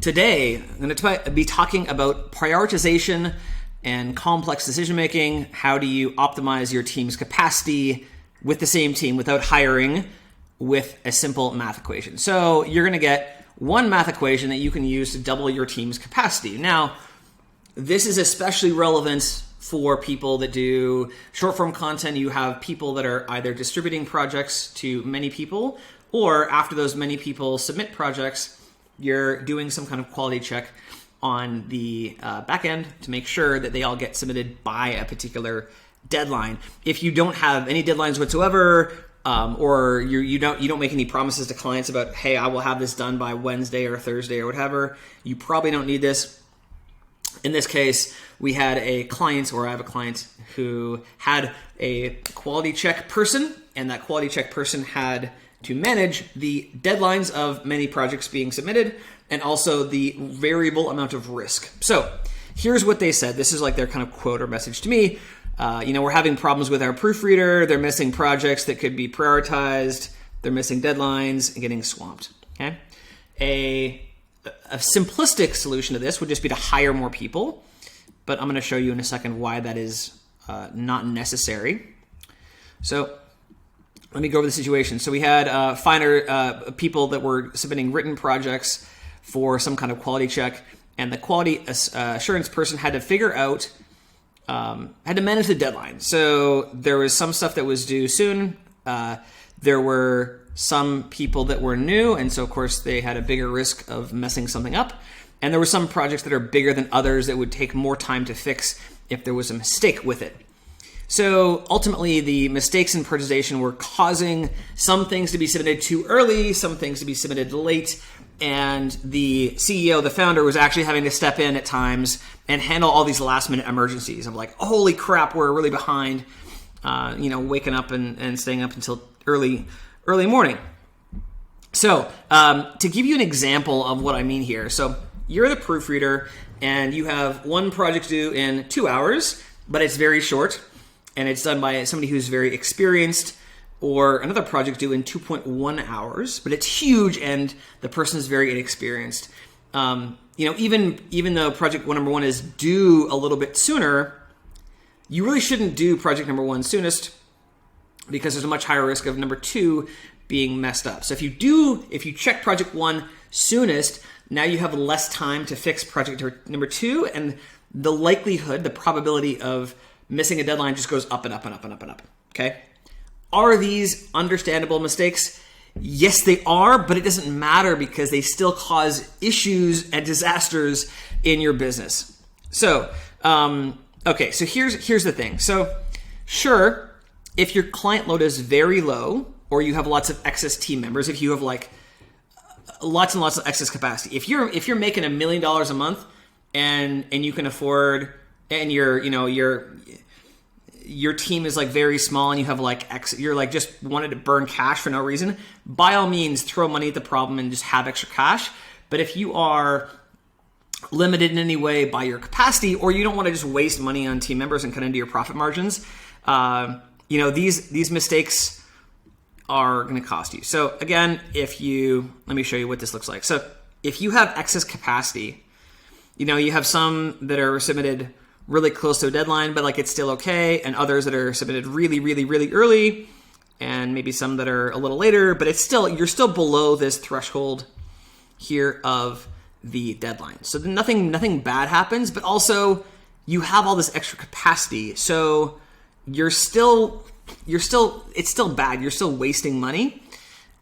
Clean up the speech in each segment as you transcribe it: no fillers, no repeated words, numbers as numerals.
Today, I'm going to be talking about prioritization and complex decision making. How do you optimize your team's capacity with the same team without hiring with a simple math equation? So you're going to get one math equation that you can use to double your team's capacity. Now, this is especially relevant for people that do short form content. You have people that are either distributing projects to many people, or after those many people submit projects, you're doing some kind of quality check on the back end to make sure that they all get submitted by a particular deadline. If you don't have any deadlines whatsoever, or you don't make any promises to clients about, hey, I will have this done by Wednesday or Thursday or whatever, you probably don't need this. In this case, we had a client, or I have a client who had a quality check person, and that quality check person had to manage the deadlines of many projects being submitted and also the variable amount of risk. So here's what they said. This is like their kind of quote or message to me. We're having problems with our proofreader. They're missing projects that could be prioritized. They're missing deadlines and getting swamped. Okay. A simplistic solution to this would just be to hire more people, but I'm going to show you in a second why that is not necessary. So let me go over the situation. So we had people that were submitting written projects for some kind of quality check, and the quality assurance person had to figure out, had to manage the deadline. So there was some stuff that was due soon. There were some people that were new, and so of course they had a bigger risk of messing something up. And there were some projects that are bigger than others that would take more time to fix if there was a mistake with it. So ultimately, the mistakes in prioritization were causing some things to be submitted too early, some things to be submitted late, and the CEO, the founder, was actually having to step in at times and handle all these last-minute emergencies of like, holy crap, we're really behind, waking up and staying up until early morning. So to give you an example of what I mean here, so you're the proofreader and you have one project due in 2 hours, but it's very short and it's done by somebody who's very experienced, or another project due in 2.1 hours, but it's huge and the person is very inexperienced. Even though project number one is due a little bit sooner, you really shouldn't do project number one soonest, because there's a much higher risk of number two being messed up. So if you check project one soonest, now you have less time to fix project number two, and the likelihood, the probability of missing a deadline just goes up and up and up and up and up. Okay? Are these understandable mistakes? Yes, they are, but it doesn't matter because they still cause issues and disasters in your business. So, so here's the thing. So, sure, if your client load is very low, or you have lots of excess team members, if you have like lots and lots of excess capacity, if you're making $1 million a month and you can afford, and your team is like very small and you have like you're like just wanted to burn cash for no reason, by all means throw money at the problem and just have extra cash. But if you are limited in any way by your capacity, or you don't want to just waste money on team members and cut into your profit margins, these mistakes are going to cost you. So again, let me show you what this looks like. So if you have excess capacity, you have some that are submitted really close to a deadline, but like it's still okay, and others that are submitted really, really, really early, and maybe some that are a little later, but you're still below this threshold here of the deadline. So then nothing bad happens, but also you have all this extra capacity, so it's still bad. You're still wasting money,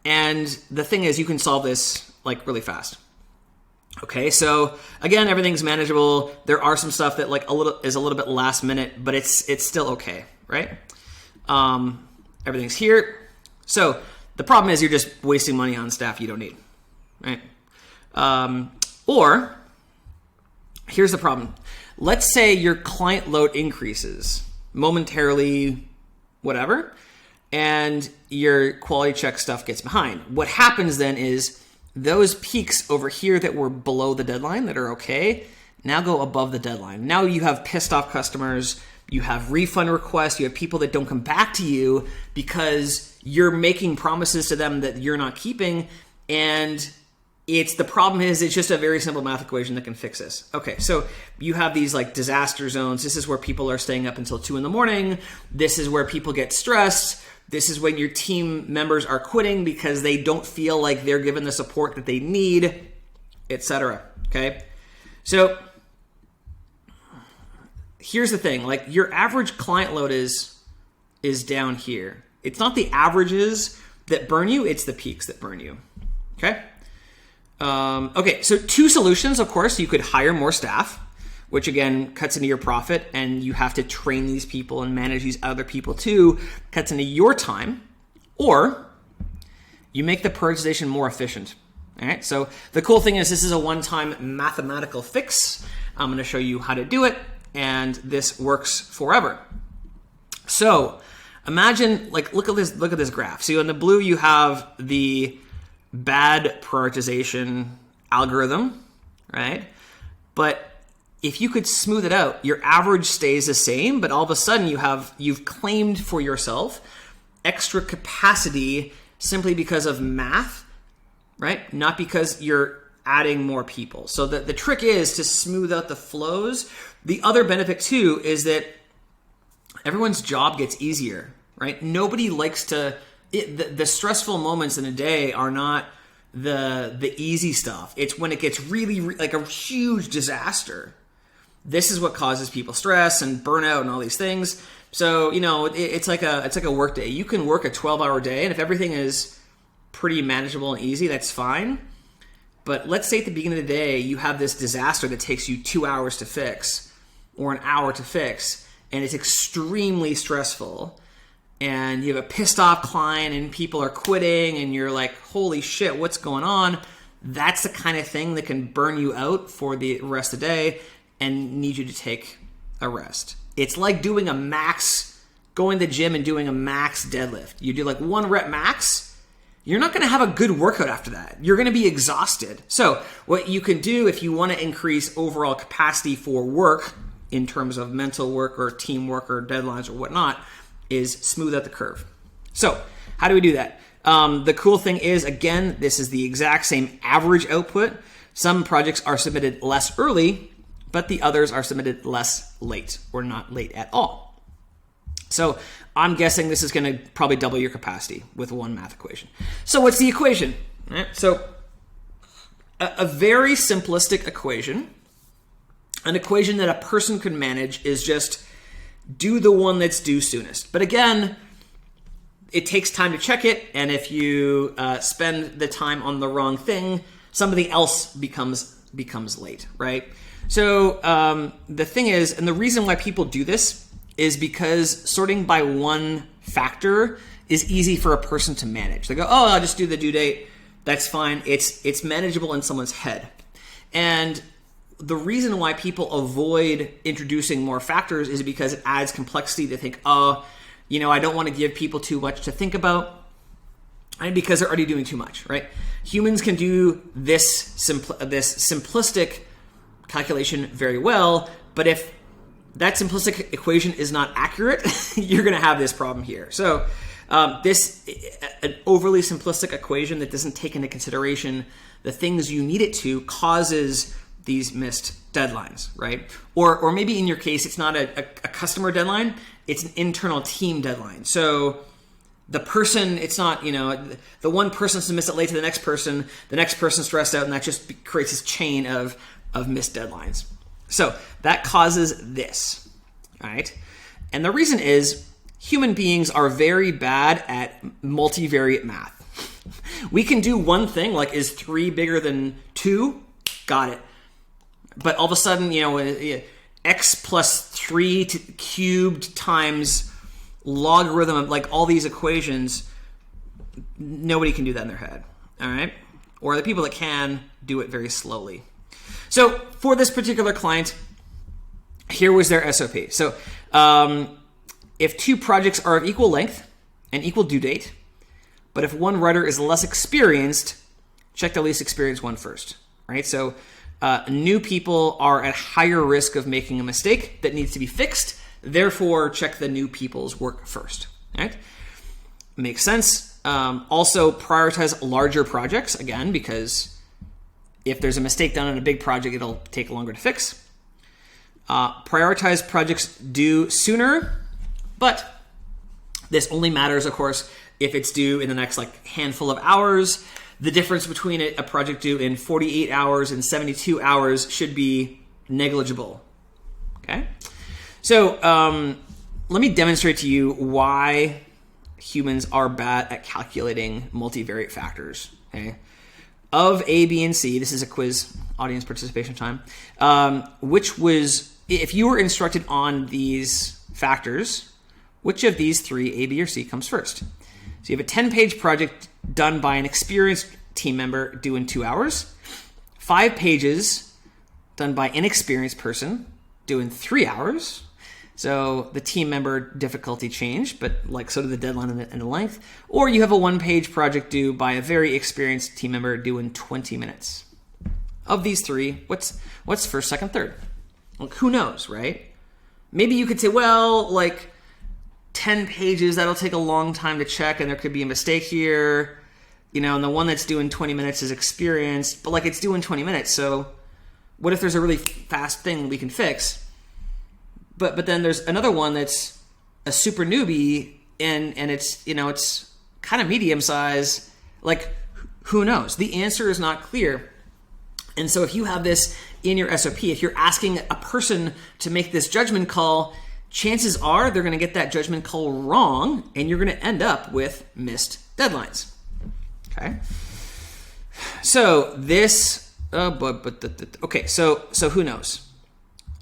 and the thing is, you can solve this like really fast. Okay, so again, everything's manageable. There are some stuff that is a little bit last minute, but it's still okay, right? Everything's here. So the problem is you're just wasting money on staff you don't need, right? Or here's the problem. Let's say your client load increases momentarily, whatever, and your quality check stuff gets behind. What happens then is those peaks over here that were below the deadline that are okay now go above the deadline. Now you have pissed off customers, you have refund requests, you have people that don't come back to you because you're making promises to them that you're not keeping, and the problem is it's just a very simple math equation that can fix this. Okay, so you have these like disaster zones. This is where people are staying up until 2 a.m. This is where people get stressed. This is when your team members are quitting because they don't feel like they're given the support that they need, etc. Okay, so here's the thing: like your average client load is down here. It's not the averages that burn you; it's the peaks that burn you. Okay. Okay, so 2 solutions, of course. You could hire more staff, which again cuts into your profit, and you have to train these people and manage these other people too, cuts into your time. Or you make the prioritization more efficient. All right, so the cool thing is this is a one-time mathematical fix. I'm going to show you how to do it, and this works forever. So imagine, like, look at this graph. So in the blue you have the bad prioritization algorithm, right? But if you could smooth it out, your average stays the same, but all of a sudden you've claimed for yourself extra capacity simply because of math, right? Not because you're adding more people. So the trick is to smooth out the flows. The other benefit too is that everyone's job gets easier, right? Nobody likes to. The stressful moments in a day are not the easy stuff. It's when it gets really like a huge disaster. This is what causes people stress and burnout and all these things. So, it's like a work day. You can work a 12-hour day, and if everything is pretty manageable and easy, that's fine. But let's say at the beginning of the day, you have this disaster that takes you 2 hours to fix or an hour to fix, and it's extremely stressful. And you have a pissed off client and people are quitting and you're like, holy shit, what's going on? That's the kind of thing that can burn you out for the rest of the day and need you to take a rest. It's like going to the gym and doing a max deadlift. You do like 1 rep max, you're not going to have a good workout after that. You're going to be exhausted. So what you can do if you want to increase overall capacity for work in terms of mental work or teamwork or deadlines or whatnot, is smooth out the curve. So how do we do that? The cool thing is, again, this is the exact same average output. Some projects are submitted less early, but the others are submitted less late or not late at all. So I'm guessing this is going to probably double your capacity with one math equation. So what's the equation? All right, so a very simplistic equation, an equation that a person could manage is just do the one that's due soonest. But again, it takes time to check it, and if you spend the time on the wrong thing, somebody else becomes late, right? So the thing is, and the reason why people do this is because sorting by one factor is easy for a person to manage. They go, oh, I'll just do the due date. That's fine. It's manageable in someone's head. And the reason why people avoid introducing more factors is because it adds complexity. They think, I don't want to give people too much to think about, and because they're already doing too much, right? Humans can do this simplistic calculation very well, but if that simplistic equation is not accurate, you're going to have this problem here. So an overly simplistic equation that doesn't take into consideration the things you need it to causes these missed deadlines, right? Or maybe in your case, it's not a customer deadline, it's an internal team deadline. So the person, it's not, the one person submits it late to the next person stressed out, and that just creates this chain of missed deadlines. So that causes this, right? And the reason is human beings are very bad at multivariate math. We can do one thing, like is 3 bigger than 2? Got it. But all of a sudden, x plus 3 cubed times logarithm of like all these equations, nobody can do that in their head, all right? Or the people that can do it very slowly. So for this particular client, here was their SOP. So if 2 projects are of equal length and equal due date, but if one writer is less experienced, check the least experienced one first, right? So new people are at higher risk of making a mistake that needs to be fixed. Therefore, check the new people's work first. Right? Makes sense. Also, prioritize larger projects, again, because If there's a mistake done on a big project, it'll take longer to fix. Prioritize projects due sooner, but this only matters, of course, if it's due in the next handful of hours. The difference between a project due in 48 hours and 72 hours should be negligible. Okay? So let me demonstrate to you why humans are bad at calculating multivariate factors. Okay? Of A, B, and C, this is a quiz, audience participation time, if you were instructed on these factors, which of these three, A, B, or C, comes first? So you have a 10-page project done by an experienced team member due in 2 hours, 5 pages done by an inexperienced person due in 3 hours. So the team member difficulty changed, but so did the deadline and the length. Or you have a 1-page project due by a very experienced team member due in 20 minutes. Of these three, what's first, second, third? Who knows, right? Maybe you could say, 10 pages, that'll take a long time to check, and there could be a mistake here. And the one that's due in 20 minutes is experienced, but it's due in 20 minutes, so what if there's a really fast thing we can fix? But then there's another one that's a super newbie and it's it's kind of medium size. Who knows? The answer is not clear. And so if you have this in your SOP, if you're asking a person to make this judgment call, chances are they're going to get that judgment call wrong, and you're going to end up with missed deadlines. Okay. So this, okay. So who knows?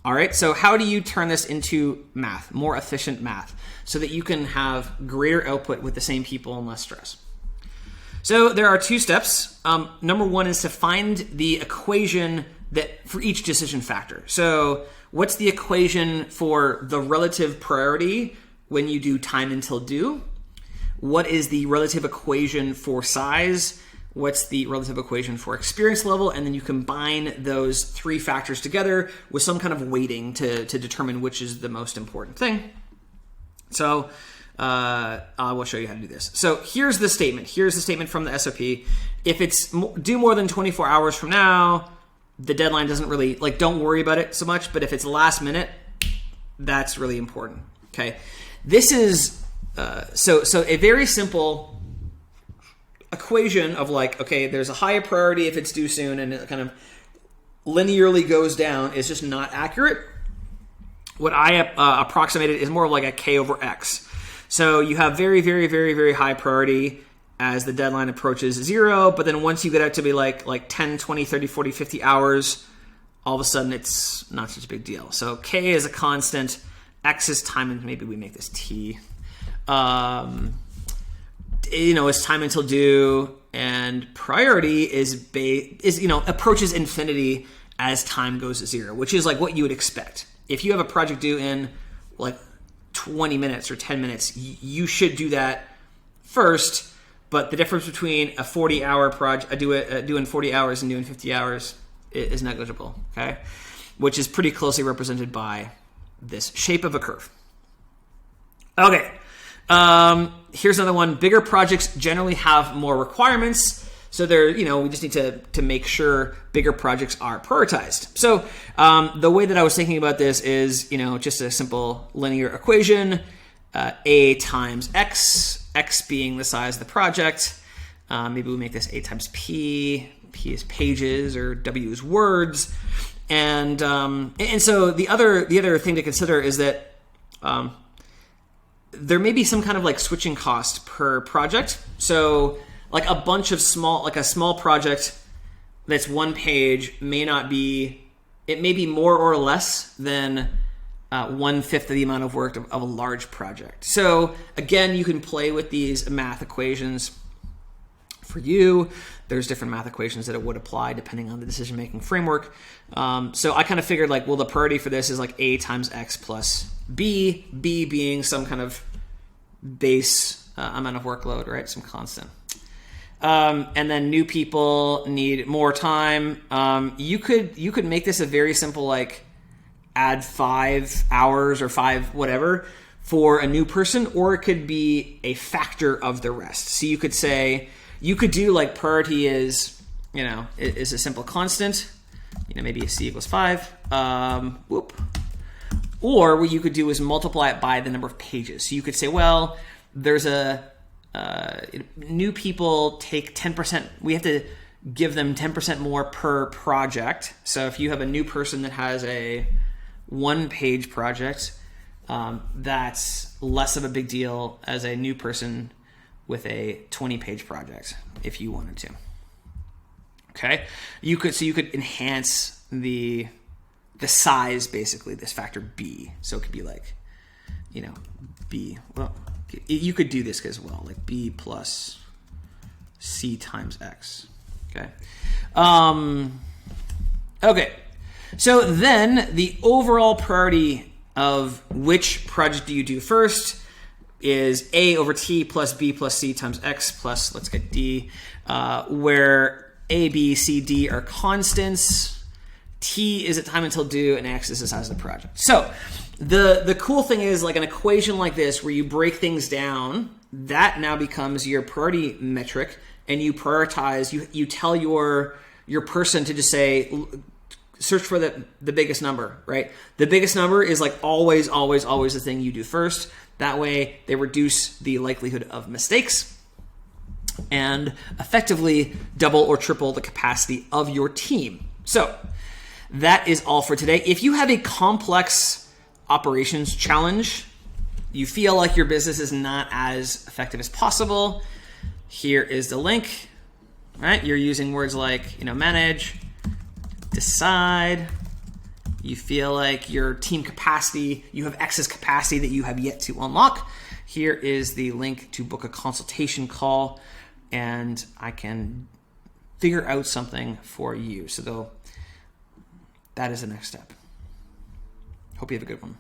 All right, so how do you turn this into math, more efficient math, so that you can have greater output with the same people and less stress? So there are 2 steps. Number 1 is to find the equation that for each decision factor. So what's the equation for the relative priority when you do time until due? What is the relative equation for size? What's the relative equation for experience level? And then you combine those 3 factors together with some kind of weighting to determine which is the most important thing. So I will show you how to do this. So here's the statement. Here's the statement from the SOP. If it's due more than 24 hours from now, the deadline doesn't really, don't worry about it so much. But if it's last minute, that's really important. Okay. This is, so a very simple equation of okay, there's a higher priority if it's due soon, and it kind of linearly goes down is just not accurate. What I approximated is more like a K over X. So you have very, very, very, very high priority as the deadline approaches 0, but then once you get out to be like 10, 20, 30, 40, 50 hours, all of a sudden it's not such a big deal. So K is a constant, X is time, and maybe we make this T. It's time until due, and priority is approaches infinity as time goes to 0, which is what you would expect. If you have a project due in 20 minutes or 10 minutes, you should do that first. But the difference between a 40-hour project, due in 40 hours and due in 50 hours is negligible. Okay, which is pretty closely represented by this shape of a curve. Okay. Here's another one. Bigger projects generally have more requirements. So we just need to make sure bigger projects are prioritized. So the way that I was thinking about this is, just a simple linear equation, A times X, X being the size of the project. Maybe we make this A times P. P is pages, or W is words. And so the other thing to consider is that there may be some kind of switching cost per project. So a bunch of a small project that's 1 page may be more or less than 1/5 of the amount of work of a large project. So again, you can play with these math equations for you. There's different math equations that it would apply depending on the decision-making framework. So I kind of figured the priority for this is A times X plus B, B being some kind of base amount of workload, right? Some constant. And then new people need more time. You could make this a very simple, add 5 hours or 5 whatever for a new person, or it could be a factor of the rest. So you could say, you could do priority is is a simple constant. Maybe C equals 5. Or what you could do is multiply it by the number of pages. So you could say, well, there's new people take 10%. We have to give them 10% more per project. So if you have a new person that has a 1-page project, that's less of a big deal as a new person with a 20-page project, if you wanted to. Okay, you could enhance the size, basically, this factor b. So it could be like, b. Well, you could do this as well, like b plus c times x. Okay. Okay. So then the overall priority of which project do you do first is A over T plus B plus C times X plus, let's get D, where A, B, C, D are constants. T is at time until due, and X is the size of the project. So the cool thing is, like an equation like this, where you break things down, that now becomes your priority metric, and you prioritize, you tell your person to just say, search for the biggest number, right? The biggest number is like always the thing you do first. That way they reduce the likelihood of mistakes and effectively double or triple the capacity of your team. So that is all for today. If you have a complex operations challenge, you feel like your business is not as effective as possible, here is the link, right? You're using words like, manage, decide. You feel like your team capacity, you have excess capacity that you have yet to unlock. Here is the link to book a consultation call, and I can figure out something for you. So that is the next step. Hope you have a good one.